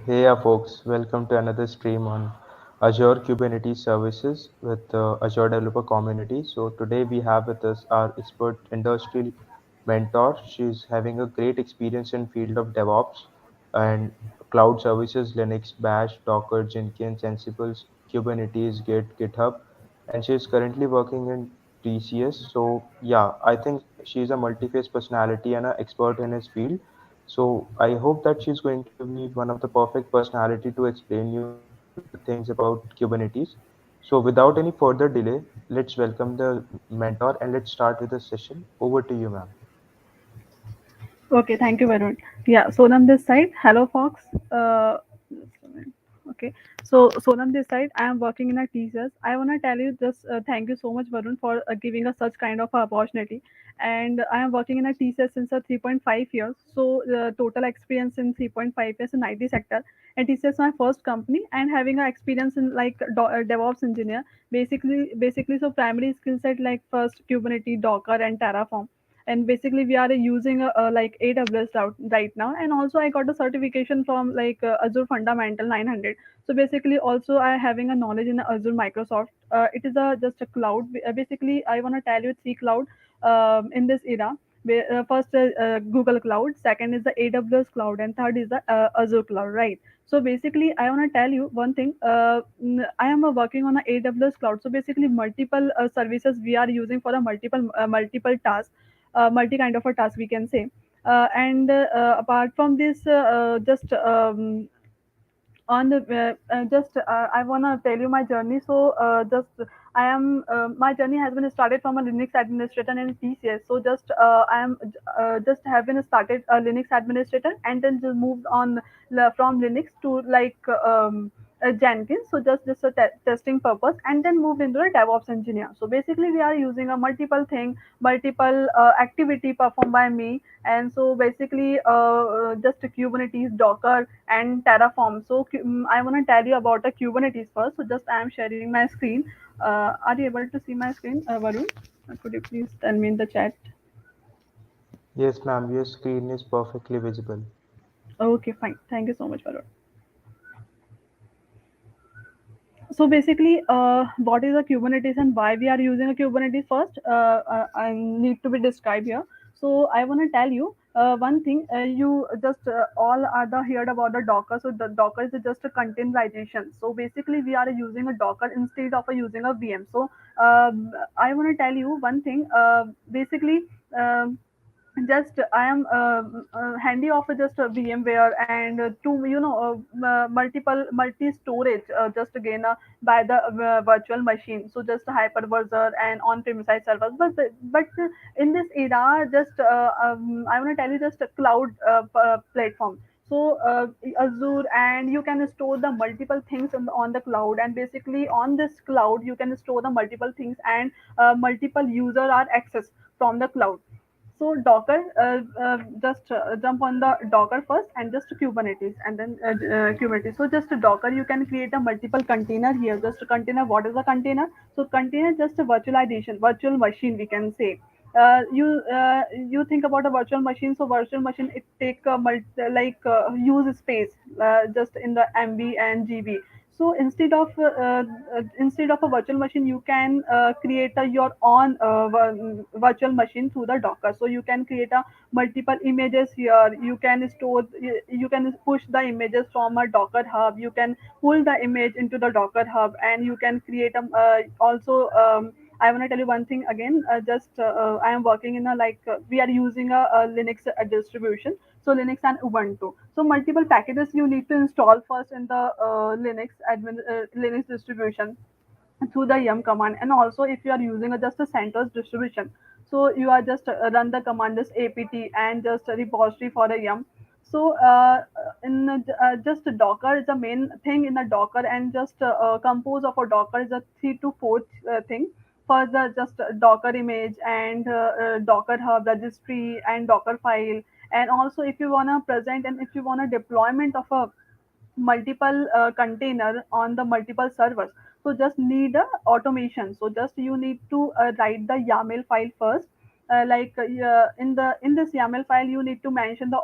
Hey, folks, welcome to another stream on Azure Kubernetes services with the Azure developer community. So, today we have with us our expert industry mentor. She's having a great experience in field of DevOps and cloud services, Linux, Bash, Docker, Jenkins, Ansible, Kubernetes, Git, GitHub, and she's currently working in TCS. So, yeah, I think she's a multi-phase personality and an expert in his field. So I hope that she's going to be one of the perfect personality to explain you the things about Kubernetes. So without any further delay, let's welcome the mentor and let's start with the session. Over to you, ma'am. Okay, thank you, Varun. Yeah, Sonam this side. Hello, Fox. Just a minute. Okay, so Sonam this side. I am working in a TCS. I wanna tell you just thank you so much, Varun, for giving us such kind of opportunity. And I am working in a TCS since 3.5 years. So total experience in 3.5 years in IT sector. And TCS is my first company and having a experience in like DevOps engineer. Basically, so primary skill set like first Kubernetes, Docker, and Terraform, and basically we are using like AWS right now, and also I got a certification from like Azure Fundamental 900. So basically also I having a knowledge in Azure Microsoft. It is a just a cloud. Basically I want to tell you three cloud in this era. First Google Cloud, second is the AWS Cloud, and third is the Azure Cloud, right? So basically I want to tell you one thing. I am working on a AWS Cloud. So basically multiple services we are using for a multiple tasks, multi kind of a task we can say. And apart from this, just on the just I want to tell you my journey. So just I am my journey has been started from a Linux administrator in TCS. So just I am just have been started a Linux administrator, and then just moved on from Linux to like Jenkins. So just a testing purpose, and then moved into a DevOps engineer. So basically we are using a multiple thing, multiple activity performed by me. And so basically just Kubernetes, Docker, and Terraform. So I want to tell you about the Kubernetes first. So just I am sharing my screen. Are you able to see my screen, Varun? Could you please tell me in the chat? Yes, ma'am, your screen is perfectly visible. Okay, fine. Thank you so much, Varun. So basically, what is a Kubernetes and why we are using a Kubernetes first? I need to be described here. So I want to tell you one thing. You just all are the heard about the Docker. So the Docker is just a containerization. So basically, we are using a Docker instead of using a VM. So I want to tell you one thing. Basically. Just I am handy of just a VMware and to multiple multi storage just again by the virtual machine. So just hypervisor and on premise servers. But in this era, just I want to tell you just a cloud platform. So Azure, and you can store the multiple things on the cloud, and basically on this cloud you can store the multiple things, and multiple user are access from the cloud. So Docker, just jump on the Docker first, and just Kubernetes, and then Kubernetes. So just Docker, you can create a multiple container here. Just a container. What is a container? So container is just a virtualization, virtual machine we can say. You think about a virtual machine. So virtual machine it take use space just in the MB and GB. So instead of a virtual machine, you can create your own virtual machine through the Docker. So you can create a multiple images here. You can store, you can push the images from a Docker hub. You can pull the image into the Docker hub, and you can create a also. I want to tell you one thing again. Just I am working in a we are using a Linux distribution. So Linux and Ubuntu. So multiple packages you need to install first in the Linux distribution through the yum command. And also if you are using just a CentOS distribution, so you are just run the command just apt and just a repository for a yum. So in just Docker is the main thing in the Docker, and just compose of a Docker is a three to four thing. For the just Docker image, and Docker hub registry, and Docker file. And also if you want to present, and if you want a deployment of a multiple container on the multiple servers, so just need a automation. So just you need to write the YAML file first, in this YAML file, you need to mention the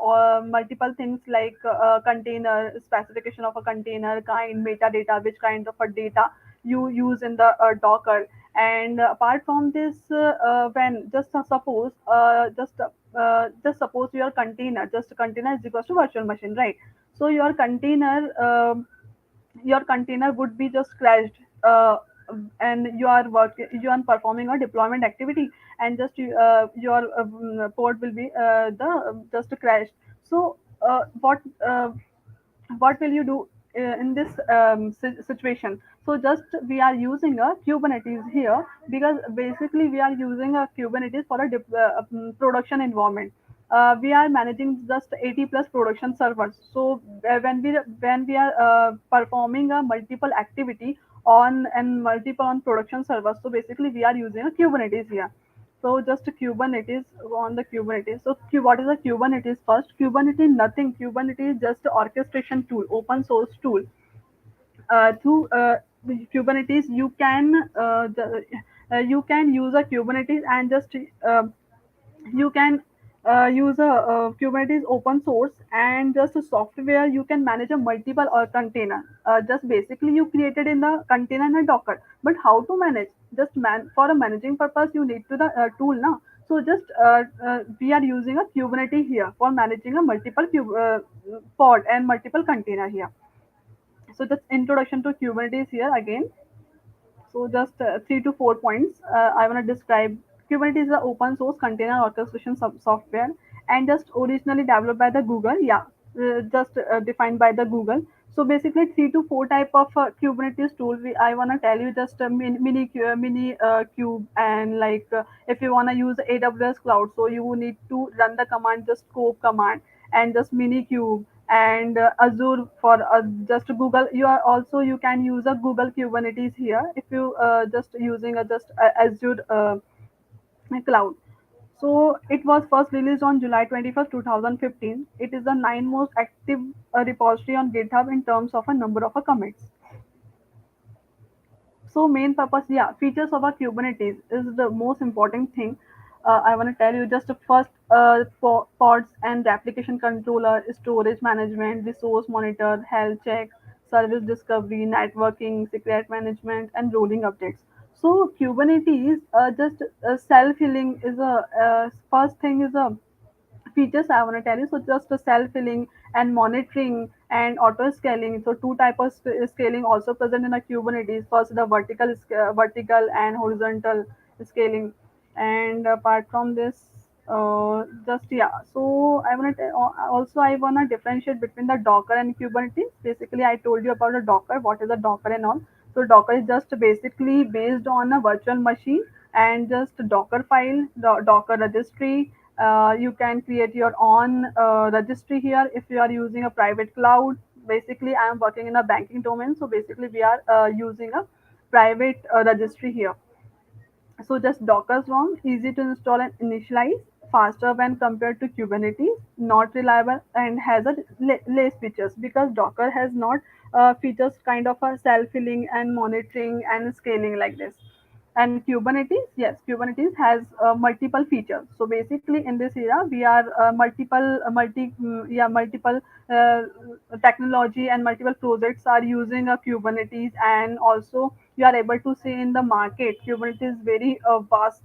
multiple things like container, specification of a container, kind, metadata, which kind of a data you use in the Docker. And apart from this, when just suppose your container, just container is equals to virtual machine, right? So your container would be just crashed, and you are performing a deployment activity, and your port will be the just crashed. So what will you do in this situation? So just we are using a Kubernetes here, because basically we are using a Kubernetes for a production environment. We are managing just 80 plus production servers. So when we are performing a multiple activity on and multiple on production servers, so basically we are using a Kubernetes here. So just Kubernetes on the Kubernetes. So what is a Kubernetes first? Kubernetes nothing. Kubernetes is just orchestration tool, open source tool. Through Kubernetes, you can use a Kubernetes and just you can use a Kubernetes open source, and just a software you can manage a multiple or container. Just basically you created in the container and a Docker. But how to manage? Just for a managing purpose, you need to the tool now. So just we are using a Kubernetes here for managing a multiple pod and multiple container here. So just introduction to Kubernetes here again. So just 3 to 4 points I want to describe. Kubernetes is an open source container orchestration software, and just originally developed by the Google. Yeah, just defined by the Google. So basically, 3 to 4 type of Kubernetes tool. I want to tell you just a mini cube, and like if you want to use AWS cloud, so you need to run the command just scope command, and just mini cube, and Azure for just Google. You can use a Google Kubernetes here if you just using a just Azure cloud. So it was first released on July 21st, 2015. It is the nine most active repository on GitHub in terms of a number of commits. So main purpose, yeah, features of a Kubernetes is the most important thing. I want to tell you just first pods and the application controller, storage management, resource monitor, health check, service discovery, networking, secret management, and rolling updates. So Kubernetes just self-healing is a first thing is a features I want to tell you. So just the self-healing and monitoring and auto scaling. So two type of scaling also present in a Kubernetes. First, the vertical and horizontal scaling. And apart from this, just yeah. So I wanna differentiate between the Docker and Kubernetes. Basically, I told you about the Docker. What is a Docker and all? So Docker is just basically based on a virtual machine, and just Docker file, the Docker registry. You can create your own registry here if you are using a private cloud. Basically, I am working in a banking domain, so basically we are using a private registry here. So just Docker Swarm, easy to install and initialize, faster when compared to Kubernetes, not reliable, and has a less features, because Docker has not features kind of a self-healing and monitoring and scaling like this. And Kubernetes, yes, Kubernetes has multiple features. So basically, in this era, we are multiple uh, technology and multiple projects are using a Kubernetes, and also you are able to see in the market, Kubernetes is very vast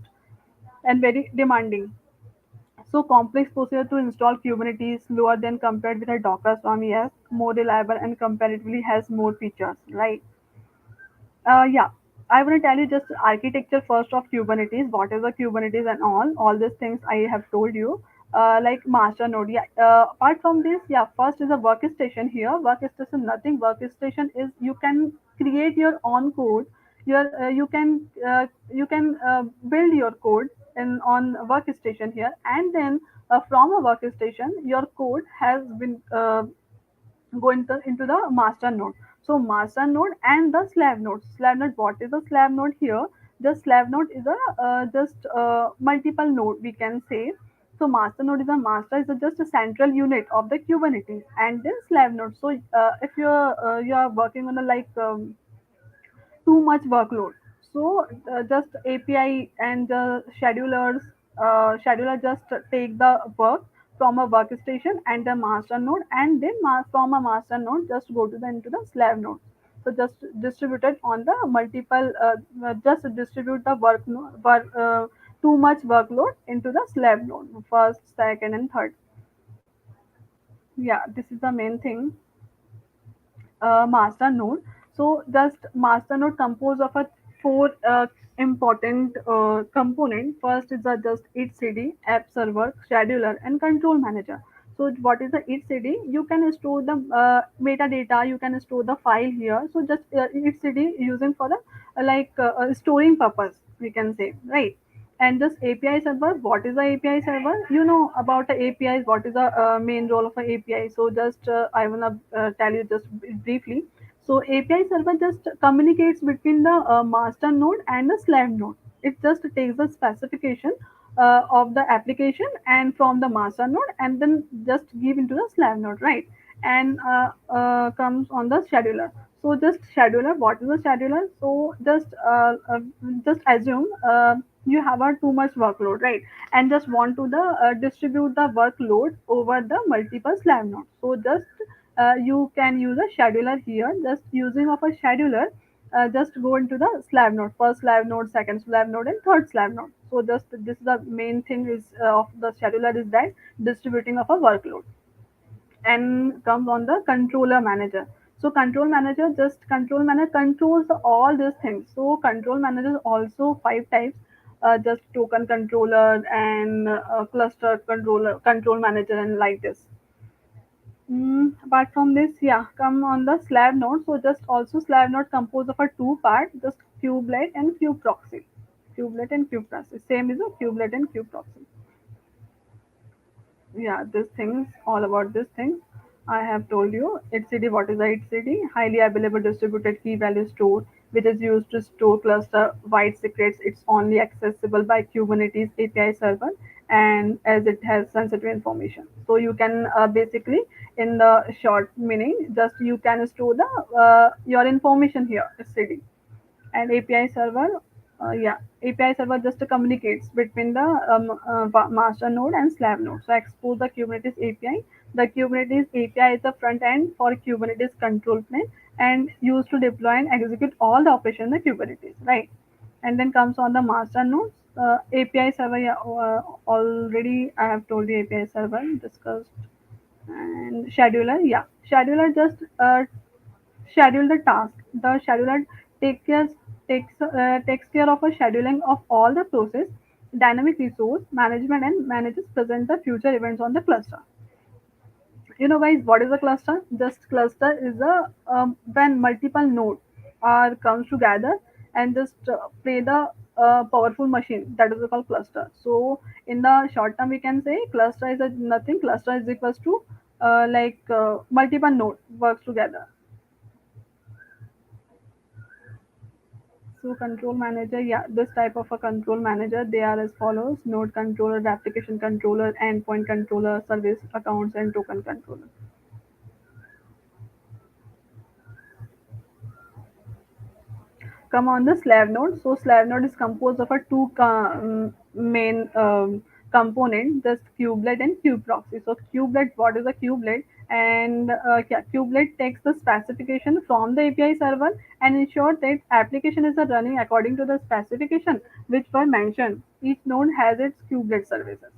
and very demanding. So complex procedure to install Kubernetes, lower than compared with a Docker Swarm, yes, more reliable and comparatively has more features, right? Yeah, I want to tell you just architecture first of Kubernetes. What is a Kubernetes and all these things I have told you. Like master node. Yeah. Apart from this, yeah, first is a workstation here. Workstation, nothing. Workstation is you can create your own code. You can build your code in on workstation here, and then from a workstation, your code has been into the master node. So master node and the slave node. Slave node, what is a slave node here? The slave node is a just multiple node we can say. So master node is a master is a, just a central unit of the Kubernetes, and then slave node. So if you are working on a too much workload, so just API and schedulers scheduler just take the work from a workstation and the master node, and then from a master node just go to the into the slave node. So just distribute it on the multiple, just distribute the too much workload into the slave node, first, second, and third. Yeah, this is the main thing. Master node. So just master node composed of a four important component. First is the just etcd, app server, scheduler, and control manager. So what is the etcd? You can store the metadata. You can store the file here. So just etcd using for the storing purpose. We can say, right. And this API server, what is the API server? You know about the APIs, what is the main role of an API. So just I want to tell you just briefly. So API server just communicates between the master node and the slave node. It just takes the specification of the application and from the master node, and then just give into the slave node, right? And comes on the scheduler. So just scheduler, what is a scheduler? So just assume you have a too much workload, right? And just want to the distribute the workload over the multiple slave nodes. So just you can use a scheduler here. Just using of a scheduler, just go into the slave node, first slave node, second slave node, and third slave node. So just this is the main thing is of the scheduler is that distributing of a workload. And comes on the controller manager. So control manager controls all these things. So control manager also five types, just token controller and cluster controller, control manager, and like this. Apart from this, yeah, come on the slab node. So just also slab node composed of a two part, just kubelet and kube proxy. Kubelet and kube proxy. Same is a kubelet and kube proxy. Yeah, this things all about this thing. I have told you etcd. What is the etcd? Highly available distributed key value store, which is used to store cluster wide secrets. It's only accessible by Kubernetes API server, and as it has sensitive information, so you can basically, in the short meaning, just you can store the your information here etcd. And API server, yeah, API server just communicates between the master node and slave node. So expose the Kubernetes API. The Kubernetes API is the front end for Kubernetes control plane and used to deploy and execute all the operation in the Kubernetes, right? And then comes on the master nodes. API server, yeah, already I have told the API server discussed. And scheduler, yeah, scheduler just schedule the task. The scheduler take care, takes care of a scheduling of all the process, dynamic resource management, and manages present the future events on the cluster. You know, guys, what is a cluster? Just cluster is a when multiple nodes are comes together and just play the powerful machine, that is called cluster. So in the short term, we can say cluster is a nothing. Cluster is equals to multiple node works together. So control manager, yeah, this type of a control manager, they are as follows: node controller, application controller, endpoint controller, service accounts, and token controller. Come on the slave node. So slave node is composed of a two main component, just kubelet and kube proxy. So kubelet, what is a kubelet? And yeah, kubelet takes the specification from the API server and ensures that application is running according to the specification which were mentioned. Each node has its kubelet services.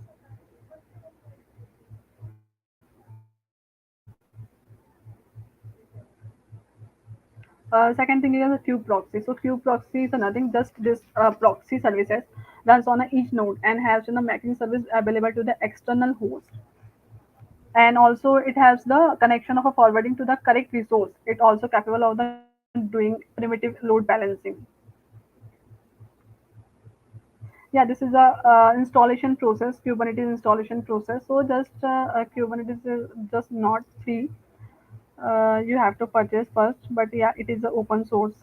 Second thing is a kube proxy. So kube proxy is nothing, just this proxy services runs on each node and has the making service available to the external host. And also it has the connection of a forwarding to the correct resource. It also capable of the doing primitive load balancing. Yeah, this is a installation process, Kubernetes installation process. So just Kubernetes is just not free. You have to purchase first, but yeah, it is a open source.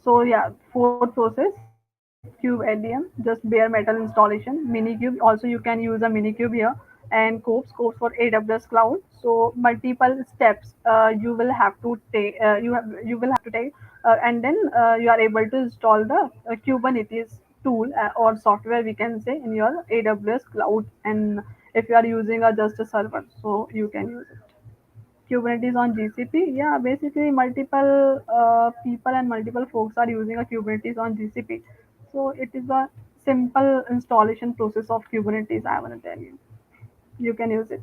So yeah, fourth process, Cube LDM, just bare metal installation, Minikube. Also, you can use a Minikube here, and Scopes for AWS Cloud. So multiple steps you will have to take. You will have to take, and then you are able to install the Kubernetes tool or software, we can say, in your AWS cloud. And if you are using a just a server, so you can use it. Kubernetes on GCP, yeah, basically multiple people and multiple folks are using a Kubernetes on GCP. So it is a simple installation process of Kubernetes, I want to tell you. You can use it.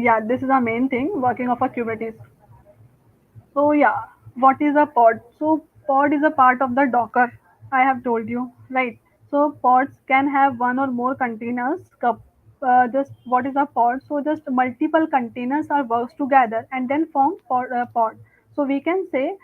Yeah, this is the main thing working of a Kubernetes. So yeah, what is a pod? So pod is a part of the Docker. I have told you, right? So pods can have one or more containers. Just what is a pod? So just multiple containers are works together and then form pod. So we can say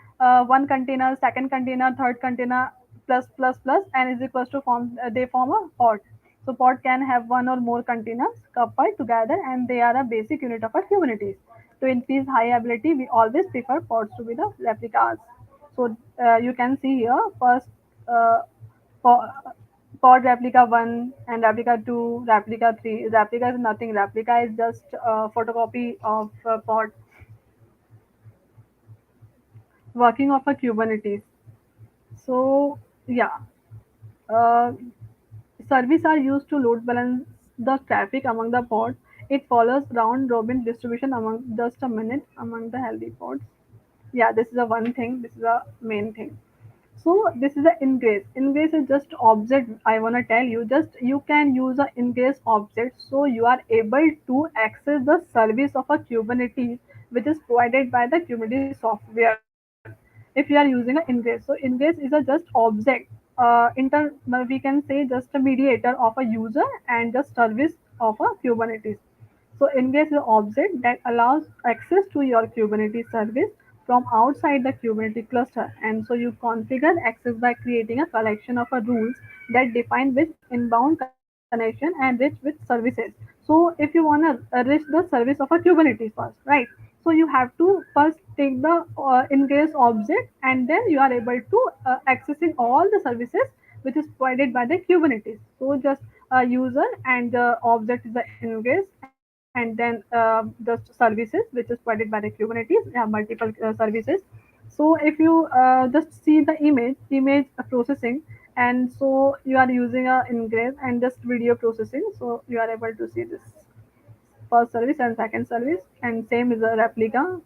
one container, second container, third container, plus plus plus, and is equals to form. They form a pod. So pod can have one or more containers coupled together, and they are a basic unit of a Kubernetes. To increase high ability, we always prefer pods to be the replicas. So you can see here first uh, po- pod replica 1 and replica 2, replica 3. Replica is nothing. Replica is just a photocopy of pod working of a Kubernetes. So yeah, uh, service are used to load balance the traffic among the pods. It follows round robin distribution among just a minute among the healthy pods. Yeah, this is a one thing. This is a main thing. So this is a ingress. Ingress is just object. I wanna tell you, just you can use a ingress object, so you are able to access the service of a Kubernetes, which is provided by the Kubernetes software. If you are using an ingress, so ingress is a just object. We can say just a mediator of a user and just service of a Kubernetes. So ingress is an object that allows access to your Kubernetes service from outside the Kubernetes cluster. And so you configure access by creating a collection of rules that define which inbound connection and reach which services. So if you want to reach the service of a Kubernetes first, right? So you have to first take the ingress object, and then you are able to accessing all the services which is provided by the Kubernetes. So just a user and the object is the ingress, and then the services which is provided by the Kubernetes. We have multiple services. So if you just see the image processing, and so you are using a ingress and just video processing, so you are able to see this first service and second service, and same is a replica.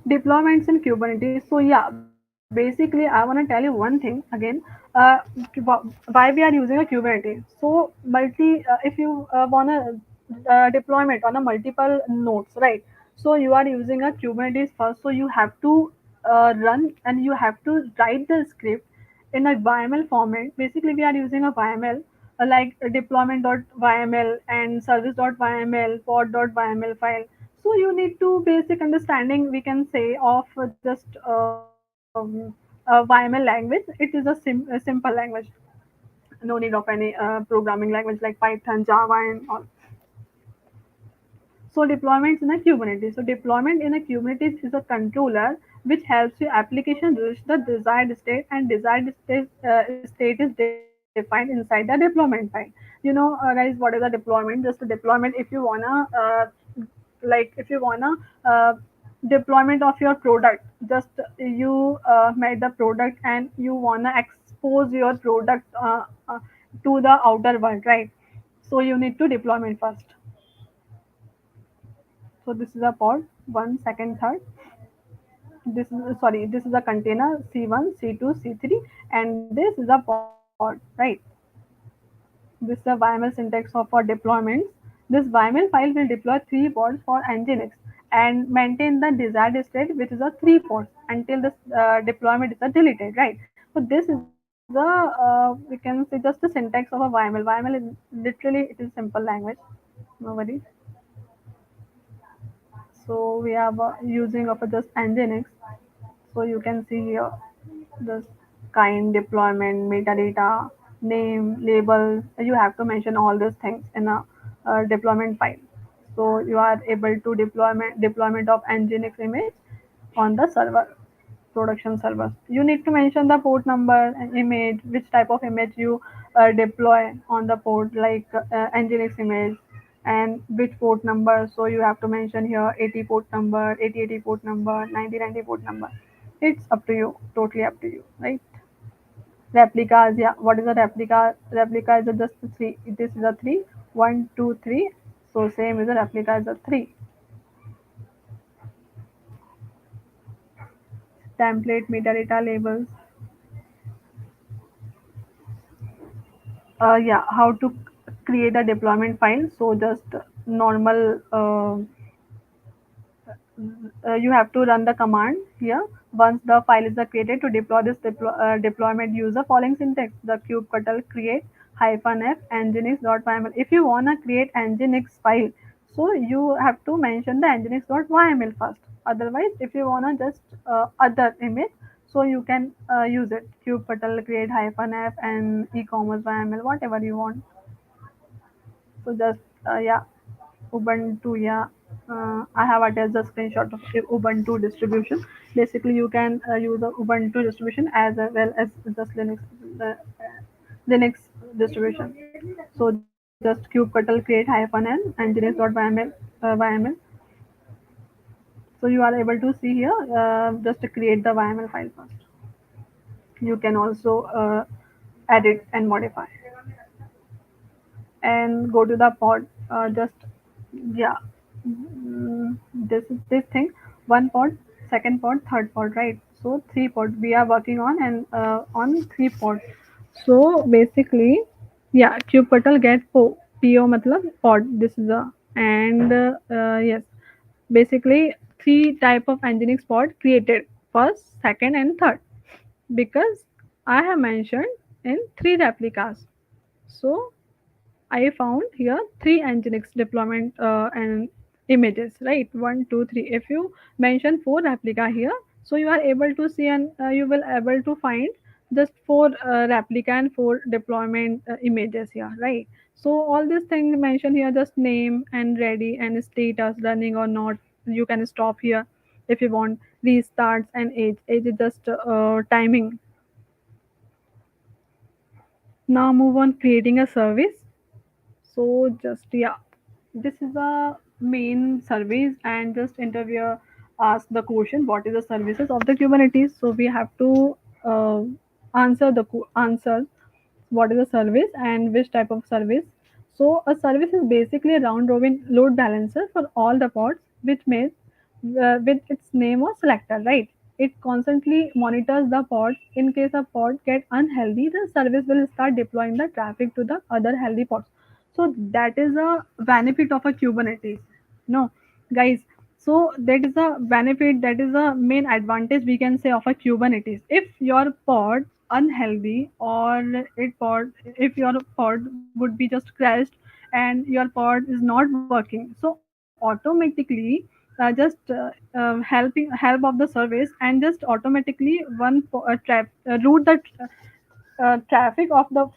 Deployments in Kubernetes. So yeah, basically I want to tell you one thing again. Uh, why we are using a Kubernetes? So if you want to deployment on a multiple nodes, right? So you are using a Kubernetes first. So you have to run and you have to write the script in a YML format. Basically, we are using a YML like deployment.yml and service.yml, pod.yml file. So you need to basic understanding, we can say, of just YML language. It is a simple language. No need of any programming language like Python, Java, and all. So deployments in a Kubernetes. So deployment in a Kubernetes is a controller which helps your application reach the desired state, and state is defined inside the deployment file. Guys, what is a deployment? Just a deployment. If you wanna, if you wanna deployment of your product, just you made the product and you wanna expose your product to the outer world, right? So you need to deployment first. So this is a pod, one, second, third. This is a container C1, C2, C3, and this is a pod, right? This is the YML syntax of for deployments. This YML file will deploy 3 pods for Nginx and maintain the desired state, which is a 3 pods until this deployment is deleted, right? So this is a we can say just the syntax of a YML. YML is literally it is simple language. No worries. So we have using of a just Nginx. So you can see here this kind, deployment, metadata, name, label. You have to mention all these things in a deployment file. So you are able to deployment of Nginx image on the server, production server. You need to mention the port number and image, which type of image you deploy on the port like nginx image and which port number. So you have to mention here 80 port number, 8080 port number, 9090 port number. It's up to you, totally up to you, right? Replicas, yeah. What is a replica? Replica is a just a three. This is a three. One, two, three. So same is a replica is a three. Template, metadata labels. Yeah, how to create a deployment file. So just normal you have to run the command here. Once the file is created to deploy this deployment, use the following syntax: the kubectl create -f nginx.yml. If you wanna create nginx file, so you have to mention the nginx.yml first. Otherwise, if you wanna just other image, so you can use it kubectl create -f and e-commerce yml, whatever you want. So just yeah, Ubuntu, yeah. I have attached the screenshot of the Ubuntu distribution. Basically, you can use the Ubuntu distribution as well as just Linux distribution. So just kubectl create -n and nginx.yml. So you are able to see here. Just to create the YML file first. You can also edit and modify and go to the pod. Just yeah, this thing, one pod, second pod, third pod, right? So three pod we are working on, and on three pod. So basically, yeah, kubectl get po matlab pod, this is a, and yes, basically three type of nginx pod created, first, second and third, because I have mentioned in three replicas. So I found here three Nginx deployment and images, right? One, two, three. If you mention four replica here, so you are able to see, and you will able to find just four replica and four deployment images here, right? So all these things mentioned here, just name and ready and status running or not. You can stop here if you want. Restarts and age. Age is just timing. Now move on creating a service. So just yeah, this is the main service, and just interviewer ask the question, what is the services of the Kubernetes? So we have to answer what is a service and which type of service. So a service is basically a round robin load balancer for all the pods, which means with its name or selector, right? It constantly monitors the pods. In case a pod get unhealthy, the service will start deploying the traffic to the other healthy pods. So that is a benefit of a Kubernetes. No, guys. So that is a benefit. That is a main advantage we can say of a Kubernetes. If your pod unhealthy, or it pod, if your pod would be just crashed and your pod is not working, so automatically just help of the service, and just automatically route the traffic of the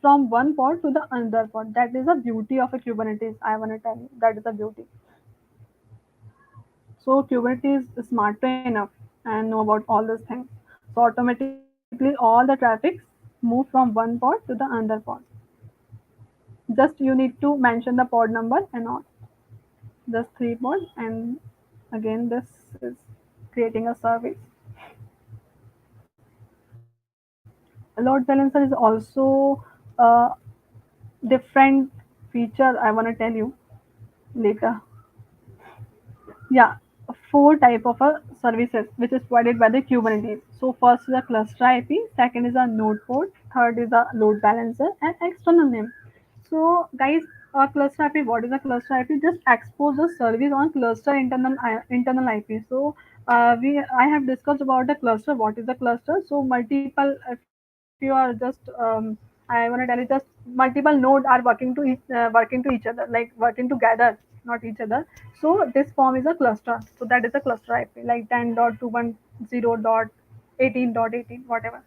from one pod to the another pod. That is the beauty of a Kubernetes. I want to tell you that is the beauty. So Kubernetes is smart enough and know about all these things. So automatically all the traffic move from one pod to the another pod. Just you need to mention the pod number and all. Just three pods, and again this is creating a service. Load balancer is also a different feature I want to tell you later. Yeah, four type of services which is provided by the Kubernetes. So first is a cluster IP, second is a node port, third is a load balancer, and external name. So guys, a cluster IP. What is a cluster IP? Just expose the service on cluster internal IP. So we I have discussed about the cluster. What is the cluster? So multiple. If you are just I want to tell you, just multiple nodes are working to each other, like working together, not each other. So this form is a cluster. So that is a cluster IP, like 10.210.18.18, whatever.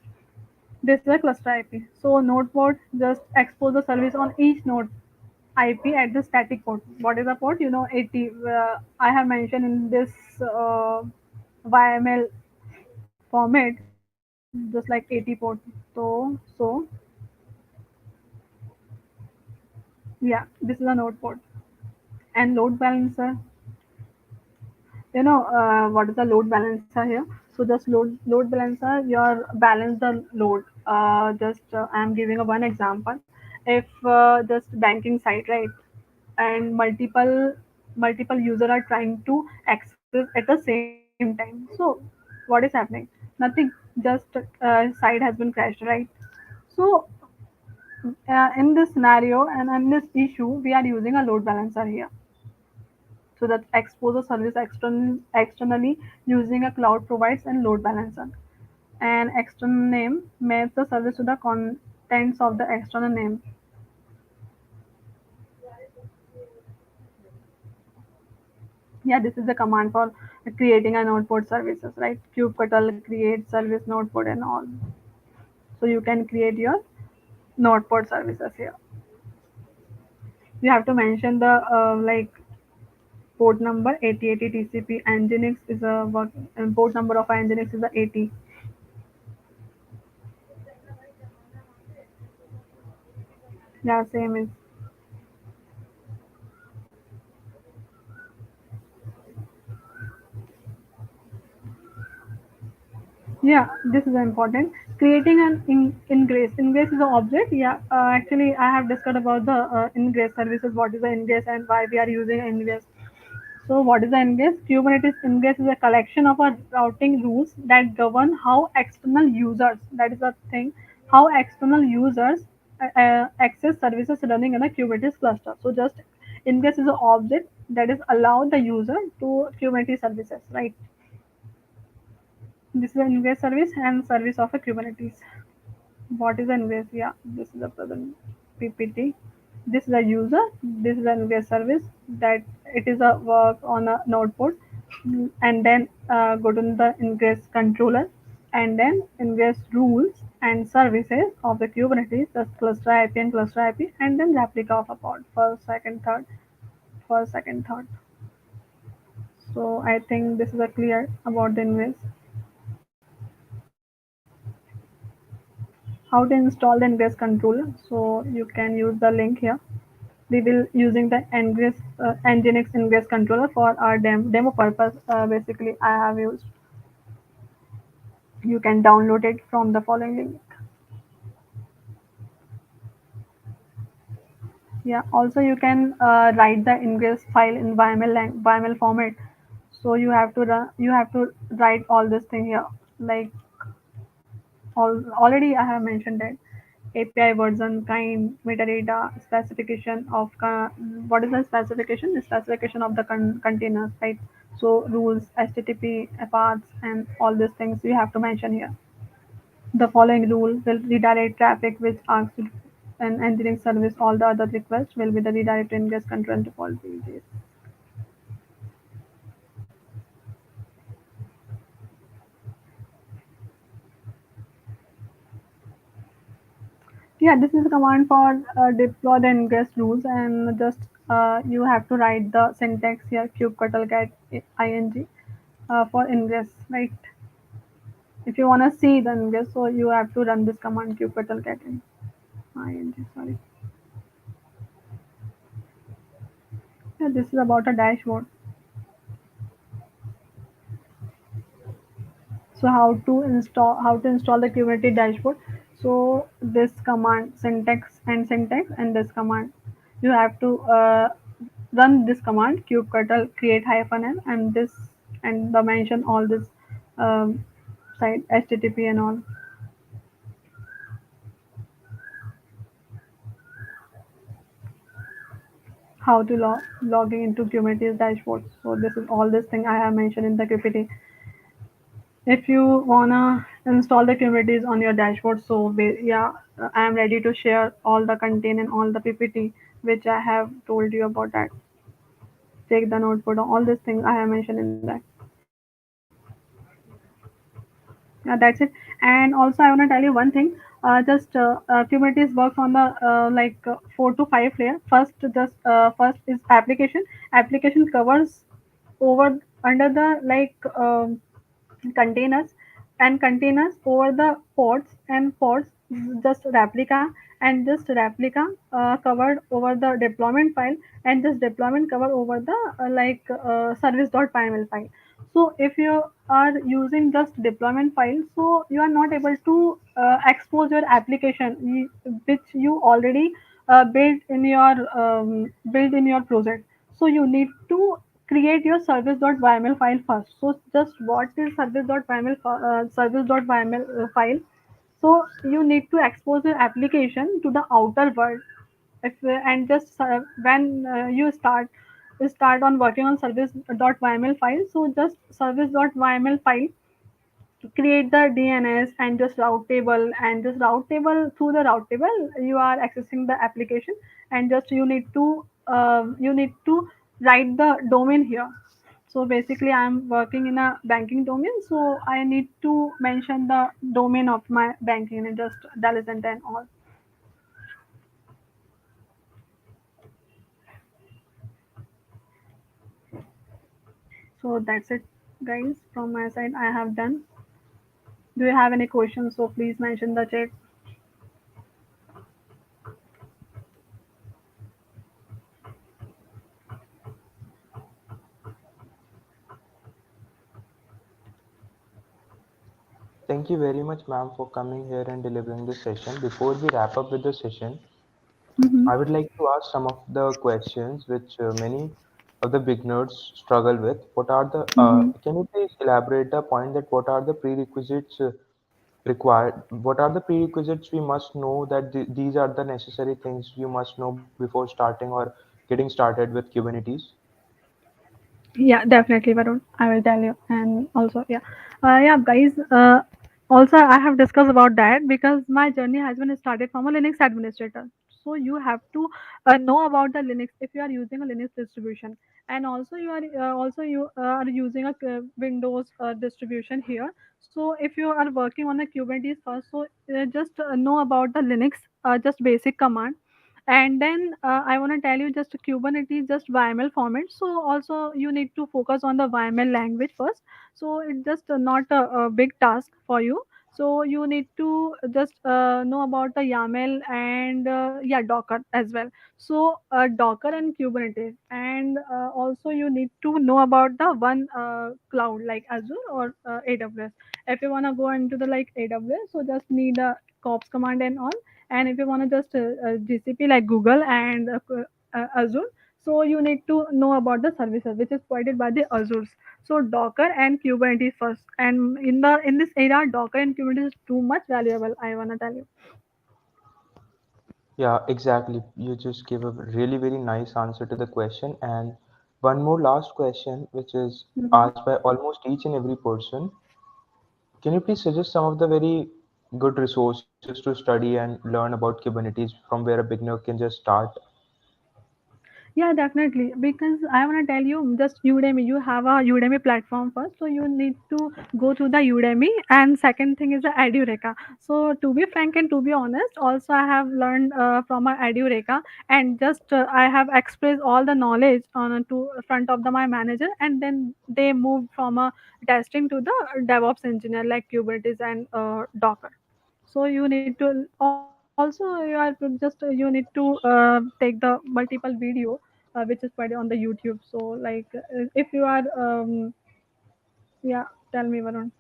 This is a cluster IP. So node port just expose the service on each node IP at the static port. What is the port? 80. I have mentioned in this YML format, just like 80 port. So Yeah, this is a noteboard. And load balancer, what is the load balancer here? So just load balancer, your balance the load. Just I'm giving a one example. If just banking site, right, and multiple user are trying to access at the same time, so what is happening? Nothing. Just site has been crashed, right? So in this scenario and in this issue, we are using a load balancer here. So that expose a service externally using a cloud provides and load balancer. And external name maps the service to the contents of the external name. Yeah, this is the command for creating a noteboard services, right? Kubectl create service noteboard and all. So you can create your noteboard services here. You have to mention the port number 8080 TCP. Nginx is a work, and port number of Nginx is a 80. Yeah, same is. Yeah, this is important. Creating an ingress. Ingress is an object. Yeah, actually, I have discussed about the ingress services. What is the ingress and why we are using ingress. So, what is the ingress? Kubernetes ingress is a collection of our routing rules that govern how external users, that is the thing, how external users access services running in a Kubernetes cluster. So, just ingress is an object that is allow the user to Kubernetes services, right? This is an ingress service and service of a Kubernetes. What is an ingress? Yeah, this is the present PPT. This is a user. This is an ingress service that it is a work on a noteboard, and then go to the ingress controller, and then ingress rules and services of the Kubernetes, the cluster IP and cluster IP, and then replica of a pod, first, second, third, first, second, third. So I think this is a clear about the ingress. How to install the ingress controller. So you can use the link here. We will using the ingress nginx ingress controller for our demo purpose. Basically, I have used. You can download it from the following link. Yeah. Also, you can write the ingress file in YML format. So you have to write all this thing here. Like already I have mentioned that API version, kind, metadata, specification of what is the specification? The specification of the containers, right? So rules, HTTP, paths, and all these things you have to mention here. The following rule will redirect traffic which asks an engineering service. All the other requests will be the redirect ingress control default pages. Yeah, this is a command for deploy the ingress rules, and just you have to write the syntax here kubectl get ing for ingress, right? If you want to see the ingress, so you have to run this command kubectl get ing. Sorry, yeah, this is about a dashboard. So how to install the Kubernetes dashboard. So this command syntax and this command you have to run this command kubectl create hyphen n and this and the mention all this um, site HTTP and all. How to logging into Kubernetes dashboard. So this is all this thing I have mentioned in the QPT. If you wanna install the Kubernetes on your dashboard, so yeah, I am ready to share all the content and all the PPT which I have told you about that. Take the notebook, all these things I have mentioned in that. Yeah, that's it. And also, I want to tell you one thing. Just Kubernetes works on the 4 to 5 layer. First is application. Application covers over under the containers and containers over the pods and pods just replica, and just replica covered over the deployment file, and just deployment covered over the service.yml file. So if you are using just deployment file, so you are not able to expose your application which you already built in your project. So you need to create your service.yml file first. So just what is service.yml file? So you need to expose your application to the outer world. If and just when you start on working on service.yml file, so just service.yml file create the DNS and just route table, and just route table, through the route table you are accessing the application, and just you need to write the domain here. So basically I'm working in a banking domain, so I need to mention the domain of my banking and just Dalicent and all. So that's it, guys, from my side. I have done. Do you have any questions? So please mention the chat. Thank you very much, ma'am, for coming here and delivering this session. Before we wrap up with the session, Mm-hmm. I would like to ask some of the questions which many of the beginners struggle with. What are the, Mm-hmm. can you please elaborate the point that what are the prerequisites required? What are the prerequisites we must know that these are the necessary things you must know before starting or getting started with Kubernetes? Yeah, definitely, Varun. I will tell you. And also, yeah, yeah, guys. Also, I have discussed about that because my journey has been started from a Linux administrator. So you have to know about the Linux if you are using a Linux distribution, and also you are using a Windows distribution here. So if you are working on a Kubernetes first, so just know about the Linux, just basic command. And then I want to tell you just Kubernetes just YML format. So also you need to focus on the YML language first. So it's just not a big task for you. So you need to just know about the YAML and yeah, Docker as well. So Docker and Kubernetes, and also you need to know about the one cloud like Azure or AWS. If you want to go into the like AWS, so just need a cops command and all. And if you want to just GCP like Google and Azure, so you need to know about the services which is provided by the Azures. So Docker and Kubernetes first, and in this era Docker and Kubernetes is too much valuable, I want to tell you. Yeah, exactly. You just gave a really very nice answer to the question. And one more last question, which is Mhm. asked by almost each and every person. Can you please suggest some of the very good resources to study and learn about Kubernetes from where a beginner can just start? Yeah, definitely. Because I want to tell you, just Udemy, you have a Udemy platform first. So you need to go to the Udemy. And second thing is the Edureka. So to be frank and to be honest, also I have learned from a Edureka, and just I have expressed all the knowledge on to front of my manager, and then they moved from a testing to the DevOps engineer like Kubernetes and Docker. So you need to also you are to just you need to take the multiple video which is provided on the YouTube. So like if you are yeah, tell me, Varun.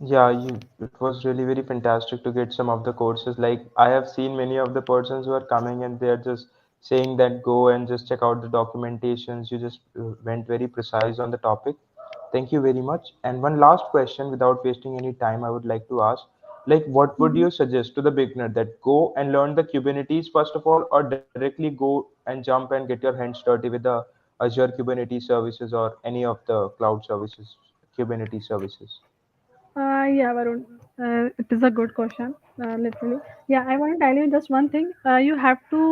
Yeah, it was really very fantastic to get some of the courses. Like I have seen many of the persons who are coming and they're just saying that go and just check out the documentations. You just went very precise on the topic. Thank you very much. And one last question without wasting any time, I would like to ask, like what would Mhm. you suggest to the beginner that go and learn the Kubernetes first of all, or directly go and jump and get your hands dirty with the Azure Kubernetes services or any of the cloud services, Kubernetes services? Yeah, Varun, it is a good question. Literally, yeah, I want to tell you just one thing. You have to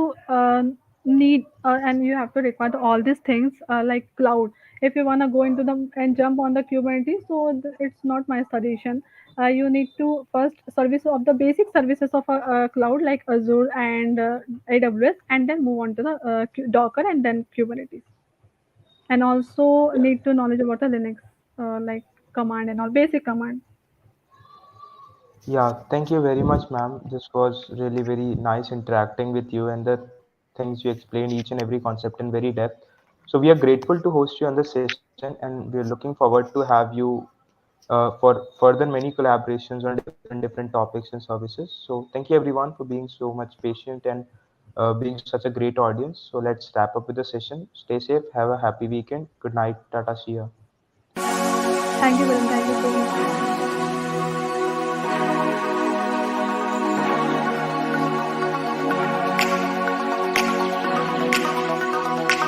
need and you have to require all these things like cloud. If you want to go into them and jump on the Kubernetes, so it's not my suggestion. You need to first service of the basic services of a cloud like Azure and AWS, and then move on to the Docker and then Kubernetes, and also need to knowledge about the Linux like command and all basic command. Yeah, thank you very much, ma'am. This was really very nice interacting with you, and the things you explained each and every concept in very depth. So we are grateful to host you on this session, and we're looking forward to have you for further many collaborations on different topics and services. So thank you everyone for being so much patient and being such a great audience. So let's wrap up with the session. Stay safe. Have a happy weekend. Good night. Tata. See ya. Thank you, Varun. Thank you so much.